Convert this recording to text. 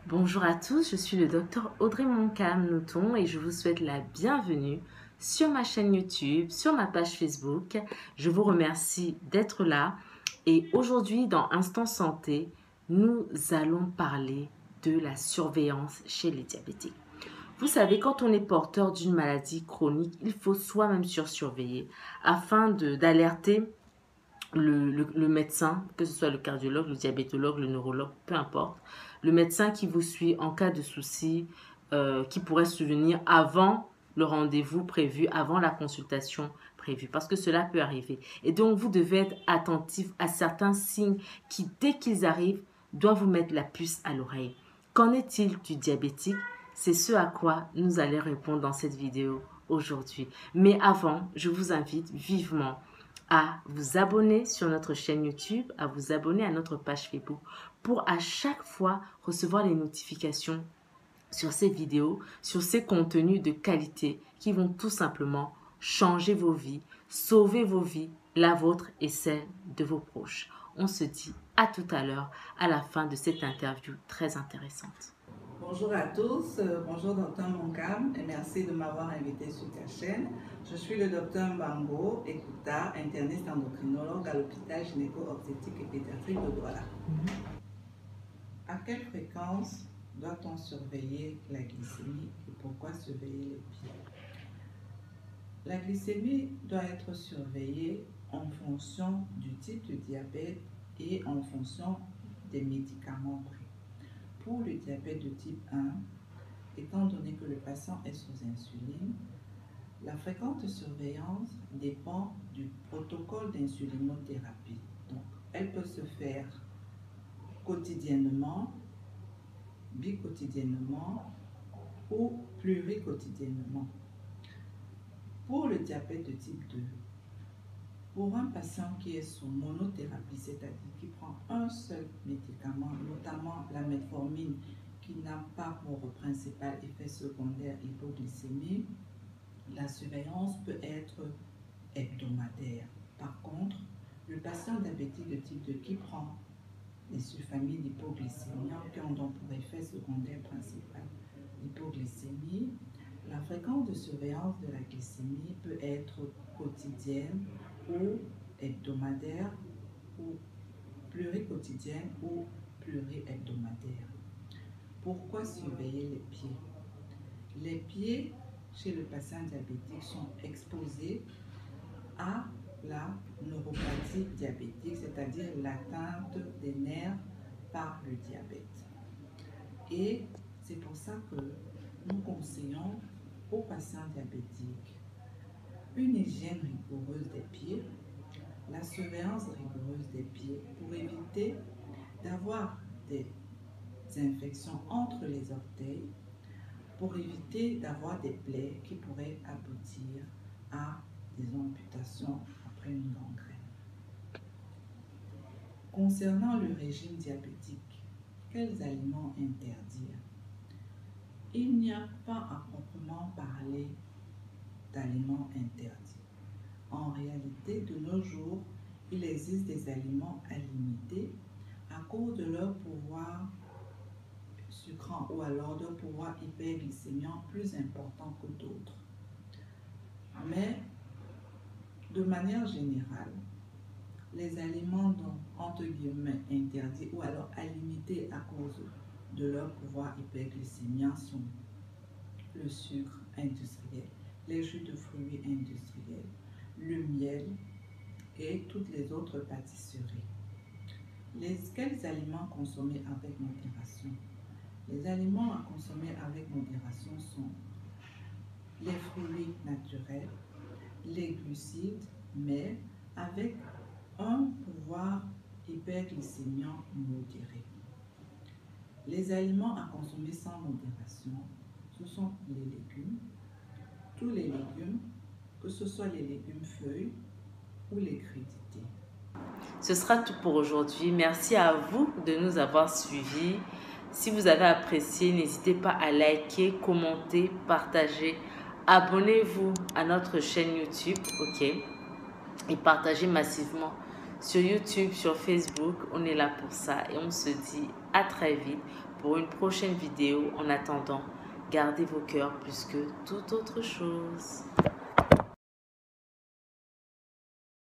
Bonjour à tous, je suis le docteur Audrey Moncam-Noton et je vous souhaite la bienvenue sur ma chaîne YouTube, sur ma page Facebook. Je vous remercie d'être là et aujourd'hui dans Instant Santé, nous allons parler de la surveillance chez les diabétiques. Vous savez, quand on est porteur d'une maladie chronique, il faut soi-même surveiller afin d'alerter le médecin, que ce soit le cardiologue, le diabétologue, le neurologue, peu importe, le médecin qui vous suit en cas de souci, qui pourrait survenir avant le rendez-vous prévu, avant la consultation prévue, parce que cela peut arriver. Et donc, vous devez être attentif à certains signes qui, dès qu'ils arrivent, doivent vous mettre la puce à l'oreille. Qu'en est-il du diabétique? C'est ce à quoi nous allons répondre dans cette vidéo aujourd'hui. Mais avant, je vous invite vivement à vous abonner sur notre chaîne YouTube, à vous abonner à notre page Facebook pour à chaque fois recevoir les notifications sur ces vidéos, sur ces contenus de qualité qui vont tout simplement changer vos vies, sauver vos vies, la vôtre et celle de vos proches. On se dit à tout à l'heure à la fin de cette interview très intéressante. Bonjour à tous, bonjour Dr Moncam et merci de m'avoir invité sur ta chaîne. Je suis le Dr Mbango Ekouta, interniste endocrinologue à l'hôpital gynéco-obstétrique et pédiatrique de Douala. À quelle fréquence doit-on surveiller la glycémie et pourquoi surveiller les pieds? La glycémie doit être surveillée en fonction du type de diabète et en fonction des médicaments pris. Pour le diabète de type 1, étant donné que le patient est sous insuline, la fréquente surveillance dépend du protocole d'insulinothérapie. Donc, elle peut se faire quotidiennement, biquotidiennement ou pluriquotidiennement. Pour le diabète de type 2, pour un patient qui est sous monothérapie, c'est-à-dire qui prend un seul médicament, notamment la metformine, qui n'a pas pour principal effet secondaire hypoglycémie, la surveillance peut être hebdomadaire. Par contre, le patient diabétique de type 2 qui prend les sulfamides hypoglycémiants qui ont donc pour effet secondaire principal l'hypoglycémie, la fréquence de surveillance de la glycémie peut être quotidienne ou hebdomadaire ou pluriquotidienne ou plurihebdomadaire. Pourquoi surveiller les pieds? Les pieds chez le patient diabétique sont exposés à la neuropathie diabétique, c'est-à-dire l'atteinte des nerfs par le diabète. Et c'est pour ça que nous conseillons aux patients diabétiques une hygiène rigoureuse des pieds, la surveillance rigoureuse des pieds pour éviter d'avoir des infections entre les orteils, pour éviter d'avoir des plaies qui pourraient aboutir à des amputations après une gangrène. Concernant le régime diabétique, quels aliments interdire? Il n'y a pas à proprement parler d'aliments interdits. En réalité, de nos jours, il existe des aliments à limiter à cause de leur pouvoir sucrant ou alors d'un pouvoir hyperglycémiant plus important que d'autres. Mais, de manière générale, les aliments donc, entre guillemets, interdits ou alors à limiter à cause de leur pouvoir hyperglycémiant sont le sucre industriel, les jus de fruits industriels, le miel et toutes les autres pâtisseries. Quels aliments consommer avec modération? Les aliments à consommer avec modération sont les fruits naturels, les glucides, mais avec un pouvoir hyperglycémiant modéré. Les aliments à consommer sans modération, ce sont les légumes, tous les légumes, que ce soit les légumes feuilles ou les crudités. Ce sera tout pour aujourd'hui. Merci à vous de nous avoir suivis. Si vous avez apprécié, n'hésitez pas à liker, commenter, partager. Abonnez-vous à notre chaîne YouTube, ok? Et partagez massivement sur YouTube, sur Facebook. On est là pour ça et on se dit à très vite pour une prochaine vidéo. En attendant, gardez vos cœurs plus que toute autre chose.